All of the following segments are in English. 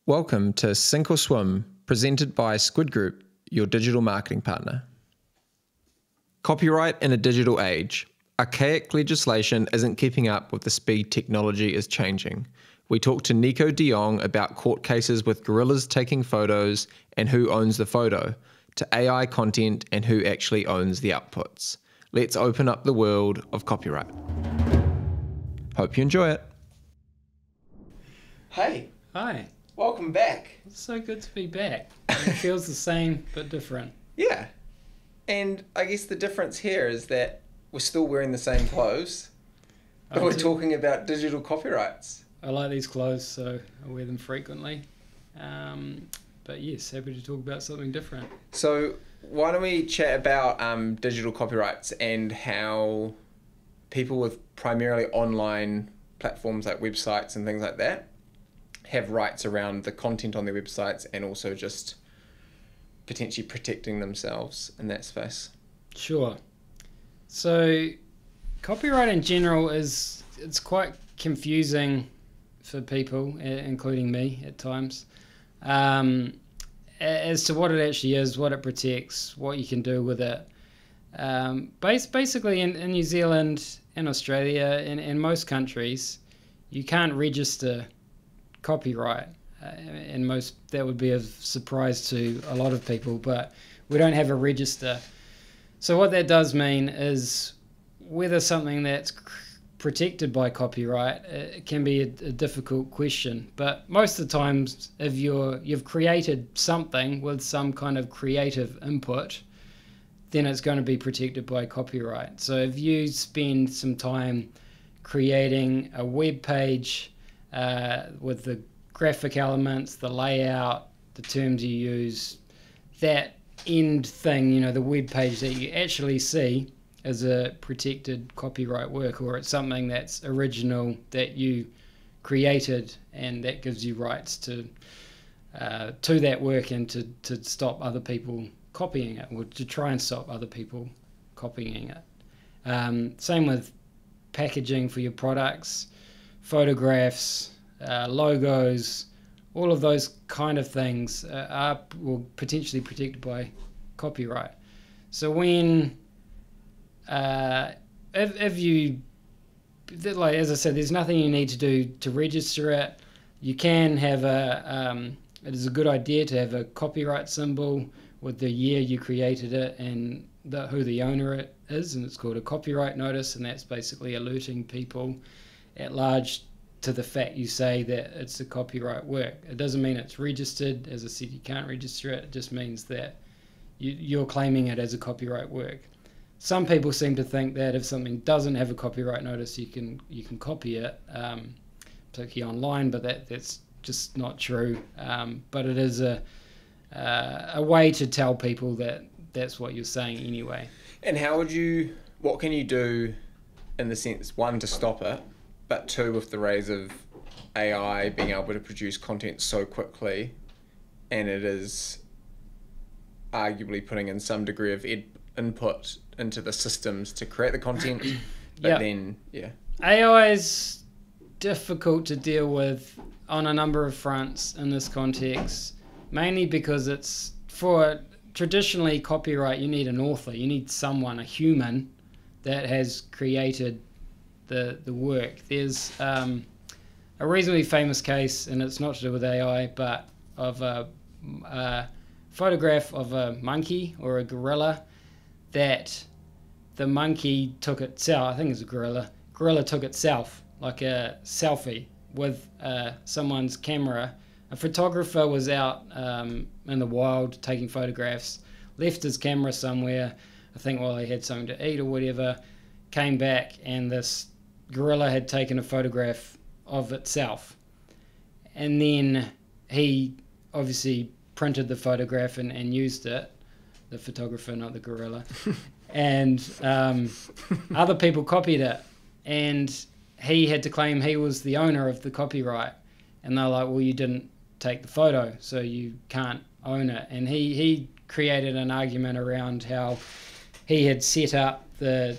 Welcome to Sink or Swim, presented by Squid Group, your digital marketing partner. Copyright in a digital age. Archaic legislation isn't keeping up with the speed technology is changing. We talk to Nico de Jong about court cases with gorillas taking photos and who owns the photo, to AI content and who actually owns the outputs. Let's open up the world of copyright. Hope you enjoy it. Hey. Hi. Welcome back. It's so good to be back. It feels the same but different. Yeah. And I guess the difference here is that we're still wearing the same clothes, but we're talking about digital copyrights. I like these clothes, so I wear them frequently. But yes, happy to talk about something different. So why don't we chat about digital copyrights and how people with primarily online platforms like websites and things like that have rights around the content on their websites and also just potentially protecting themselves in that space. Sure. So copyright in general it's quite confusing for people, including me at times, as to what it actually is, what it protects, what you can do with it. Basically in New Zealand and Australia and in most countries, you can't register copyright. And that would be a surprise to a lot of people, but we don't have a register. So what that does mean is whether something that's protected by copyright, it can be a difficult question. But most of the times, if you've created something with some kind of creative input, then it's going to be protected by copyright. So if you spend some time creating a web page with the graphic elements, the layout, the terms you use, that end thing, the web page that you actually see is a protected copyright work, or it's something that's original that you created, and that gives you rights to that work and to stop other people copying it, or to try and stop other people copying it. Same with packaging for your products, photographs, logos, all of those kind of things are potentially protected by copyright. So when if you, like as I said, there's nothing you need to do to register it. You can have it is a good idea to have a copyright symbol with the year you created it and who the owner is, and it's called a copyright notice, and that's basically alerting people at large to the fact you say that it's a copyright work. It doesn't mean it's registered. As I said, you can't register it. It just means that you're claiming it as a copyright work. Some people seem to think that if something doesn't have a copyright notice, you can copy it, particularly online, but that's just not true. But it is a way to tell people that that's what you're saying anyway. And what can you do in the sense, one, to stop it, but two, with the rise of AI being able to produce content so quickly, and it is arguably putting in some degree of input into the systems to create the content, but then, AI is difficult to deal with on a number of fronts in this context, mainly because it's for traditionally copyright, you need an author, you need someone, a human, that has created the work. There's a reasonably famous case, and it's not to do with AI, but of a photograph of a monkey or a gorilla that the monkey took itself. I think it's a gorilla took itself, like a selfie with someone's camera. A photographer was out in the wild taking photographs, left his camera somewhere, I think while he had something to eat or whatever, came back, and this gorilla had taken a photograph of itself. And then he obviously printed the photograph and used it, the photographer, not the gorilla. And other people copied it, and he had to claim he was the owner of the copyright. And they're like, well, you didn't take the photo, so you can't own it. And he created an argument around how he had set up the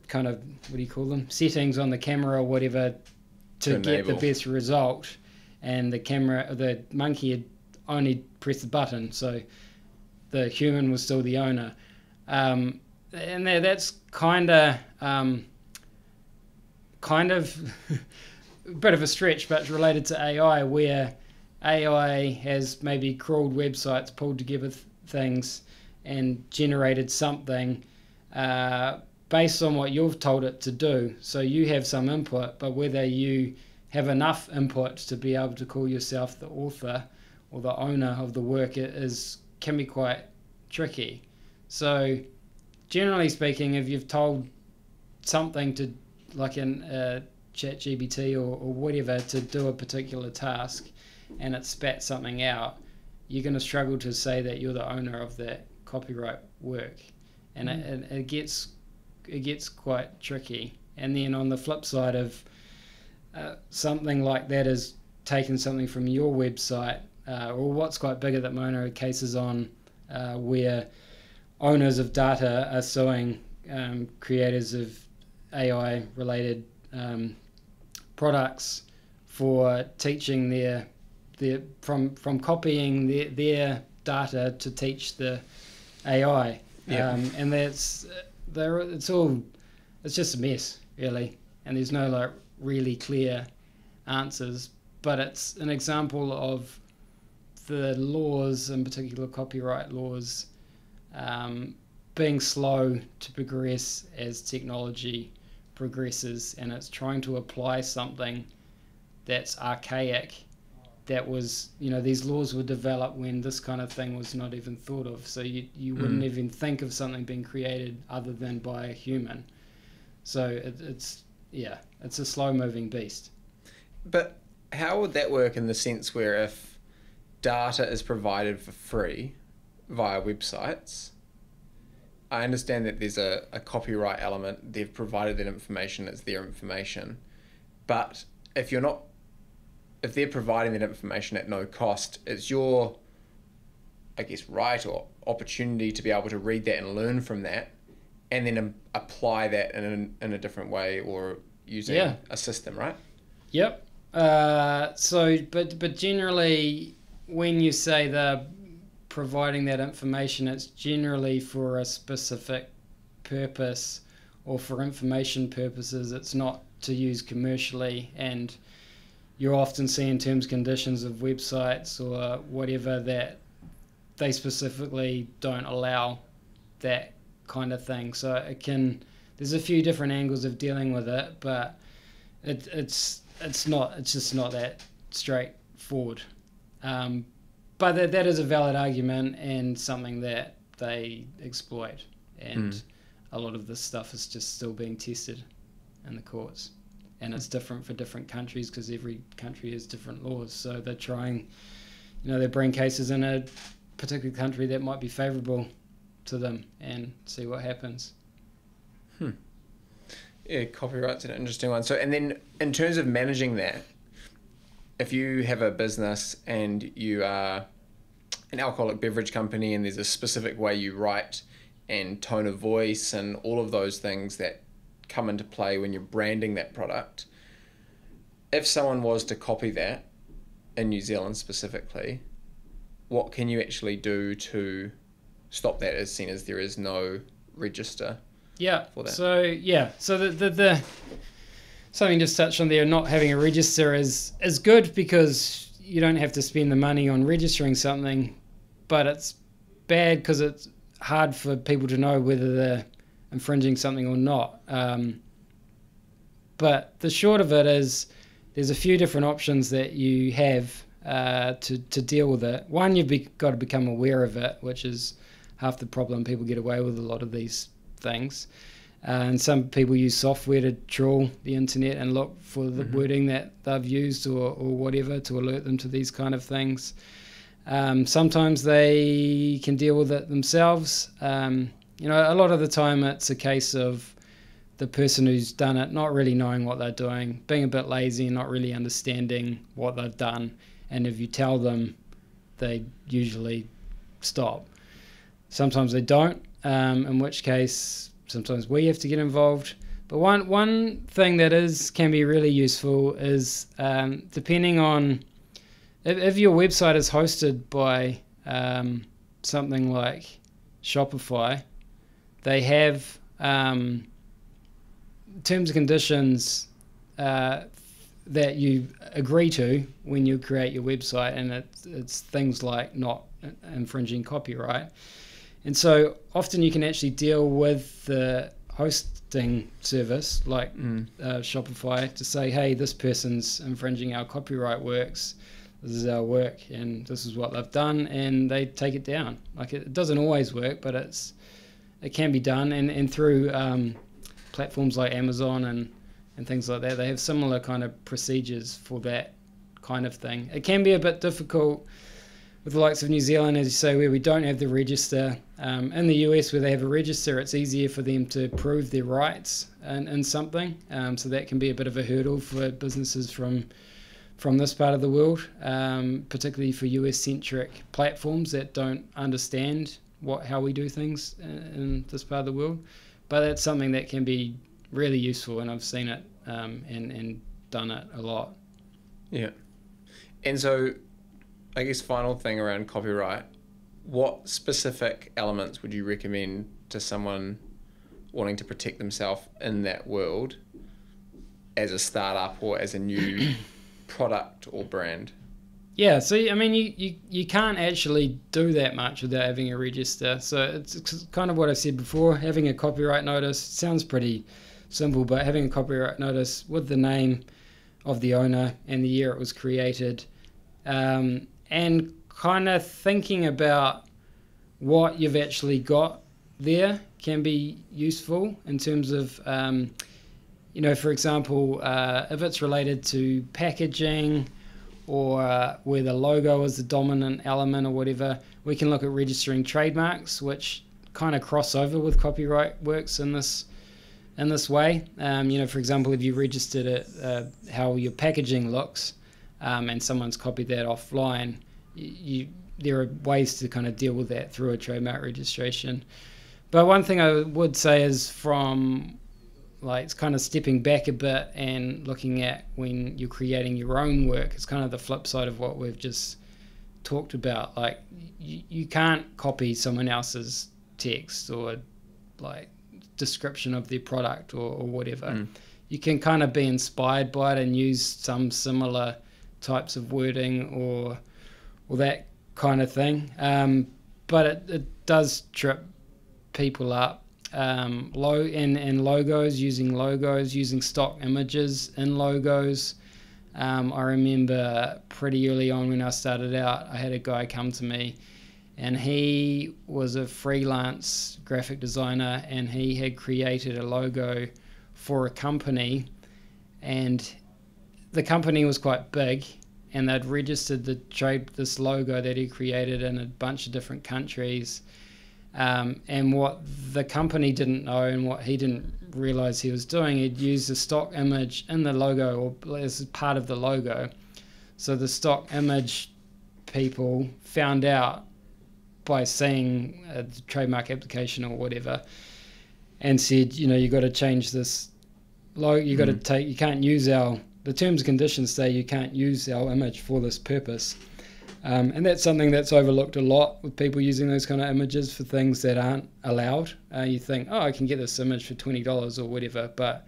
kind of, what do you call them, settings on the camera or whatever to get the best result. and the monkey had only pressed the button, so the human was still the owner. And that's kind of a bit of a stretch, but it's related to AI, where AI has maybe crawled websites, pulled together things, and generated something based on what you've told it to do. So you have some input, but whether you have enough input to be able to call yourself the author or the owner of the work can be quite tricky. So generally speaking, if you've told something to, like in ChatGPT or whatever, to do a particular task, and it spat something out, you're going to struggle to say that you're the owner of that copyright work, and it gets quite tricky. And then on the flip side of something like that is taking something from your website, or what's quite big at the moment are cases on where owners of data are suing creators of AI related products for teaching their from copying their data to teach the AI. And it's just a mess, really, and there's no like really clear answers, but it's an example of the laws, in particular copyright laws, being slow to progress as technology progresses, and it's trying to apply something that's archaic, that was, these laws were developed when this kind of thing was not even thought of, so you wouldn't even think of something being created other than by a human. So it's a slow-moving beast. But how would that work in the sense where if data is provided for free via websites, I understand that there's a copyright element, they've provided that information, it's their information, but if they're providing that information at no cost, it's your, I guess, right or opportunity to be able to read that and learn from that, and then apply that in a different way or using a system, right? Yep. But generally, when you say they're providing that information, it's generally for a specific purpose or for information purposes. It's not to use commercially, and you're often seeing terms, conditions of websites or whatever that they specifically don't allow that kind of thing. So there's a few different angles of dealing with it, but it's just not that straightforward. But that is a valid argument and something that they exploit, and a lot of this stuff is just still being tested in the courts. And it's different for different countries because every country has different laws. So they're trying, they bring cases in a particular country that might be favourable to them and see what happens. Yeah, copyright's an interesting one. So, and then in terms of managing that, if you have a business and you are an alcoholic beverage company and there's a specific way you write and tone of voice and all of those things that come into play when you're branding that product, if someone was to copy that in New Zealand specifically, what can you actually do to stop that, as seen as there is no register for that? So the something just touched on there, not having a register is good because you don't have to spend the money on registering something, but it's bad because it's hard for people to know whether they're infringing something or not. But the short of it is there's a few different options that you have to deal with it. One, you've got to become aware of it, which is half the problem. People get away with a lot of these things. And some people use software to trawl the internet and look for the wording that they've used or whatever to alert them to these kind of things. Sometimes they can deal with it themselves. A lot of the time it's a case of the person who's done it not really knowing what they're doing, being a bit lazy and not really understanding what they've done. And if you tell them, they usually stop. Sometimes they don't, in which case sometimes we have to get involved. But one thing that can be really useful is depending on if your website is hosted by something like Shopify, they have terms and conditions that you agree to when you create your website, and it's things like not infringing copyright. And so often you can actually deal with the hosting service like Shopify to say, hey, this person's infringing our copyright works, this is our work, and this is what they've done, and they take it down. Like, it doesn't always work, but it can be done, and through platforms like Amazon and things like that, they have similar kind of procedures for that kind of thing. It can be a bit difficult with the likes of New Zealand, as you say, where we don't have the register. In the US, where they have a register, it's easier for them to prove their rights in something. So that can be a bit of a hurdle for businesses from this part of the world, particularly for US-centric platforms that don't understand how we do things in this part of the world. But that's something that can be really useful, and I've seen it and done it a lot. Yeah. And so, I guess final thing around copyright, what specific elements would you recommend to someone wanting to protect themselves in that world as a startup or as a new product or brand? Yeah, so I mean, you can't actually do that much without having a register. So it's kind of what I said before. Having a copyright notice sounds pretty simple, but having a copyright notice with the name of the owner and the year it was created, and kind of thinking about what you've actually got there can be useful in terms of, for example, if it's related to packaging or where the logo is the dominant element or whatever, we can look at registering trademarks, which kind of cross over with copyright works in this way. For example, if you registered it, how your packaging looks, and someone's copied that offline, there are ways to kind of deal with that through a trademark registration. But one thing I would say is it's kind of stepping back a bit and looking at when you're creating your own work. It's kind of the flip side of what we've just talked about. Like, you can't copy someone else's text or like description of their product or whatever. You can kind of be inspired by it and use some similar types of wording or that kind of thing, but it does trip people up. Logos, using stock images in logos. I remember pretty early on when I started out, I had a guy come to me, and he was a freelance graphic designer, and he had created a logo for a company, and the company was quite big, and they'd registered this logo that he created in a bunch of different countries. And what the company didn't know and what he didn't realize he was doing, he'd used a stock image in the logo or as part of the logo. So the stock image people found out by seeing a trademark application or whatever, and said, you got to change this logo. You got to you can't use the terms and conditions say you can't use our image for this purpose. And that's something that's overlooked a lot with people using those kind of images for things that aren't allowed. You think, I can get this image for $20 or whatever, but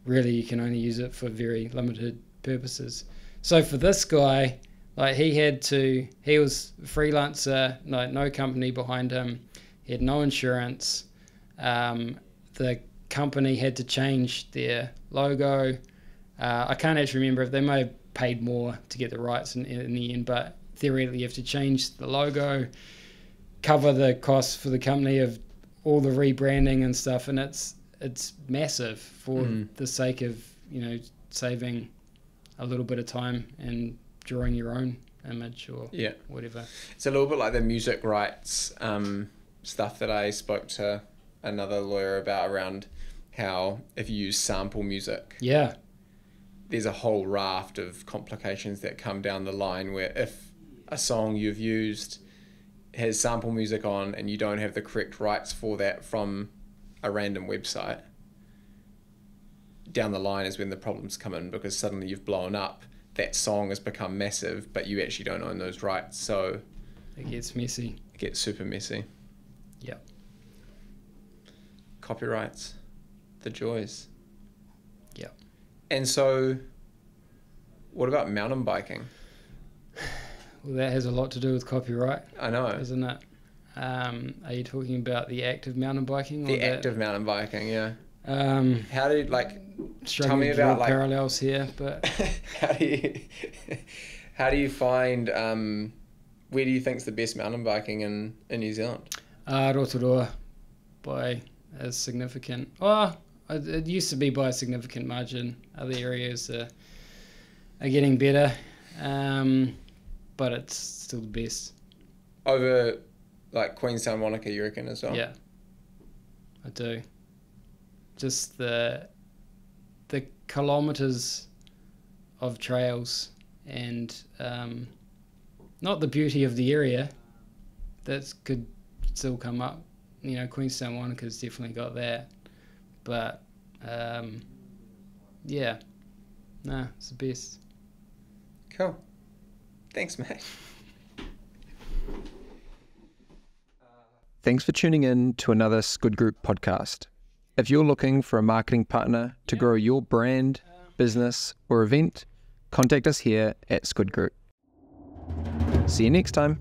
really you can only use it for very limited purposes. So for this guy, he was a freelancer, no company behind him, he had no insurance. The company had to change their logo. I can't actually remember if they may have paid more to get the rights in the end, but theoretically you have to change the logo, cover the costs for the company of all the rebranding and stuff, and it's massive for the sake of saving a little bit of time and drawing your own image or whatever. It's a little bit like the music rights stuff that I spoke to another lawyer about, around how if you use sample music, there's a whole raft of complications that come down the line, where if a song you've used has sample music on and you don't have the correct rights for that from a random website, down the line is when the problems come in, because suddenly you've blown up that song has become massive, but you actually don't own those rights. So it gets messy. It gets super messy. Yeah. Copyrights, the joys. Yeah. And so, what about mountain biking? Well, that has a lot to do with copyright. I know. Isn't it? Are you talking about the act of mountain biking? The act of mountain biking, yeah. How do you, tell Struggling me to draw about, parallels here, but how do you find, where do you think's the best mountain biking in New Zealand? Rotorua by a significant, it used to be by a significant margin. Other areas are getting better, but it's still the best. Over Queenstown, Wanaka, you reckon, as well? Yeah, I do. Just the kilometres of trails and not the beauty of the area that could still come up. You know, Queenstown, Wanaka's definitely got that, but yeah, it's the best. Cool. Thanks, mate. Thanks for tuning in to another Squid Group podcast. If you're looking for a marketing partner to grow your brand, business, or event, contact us here at Squid Group. See you next time.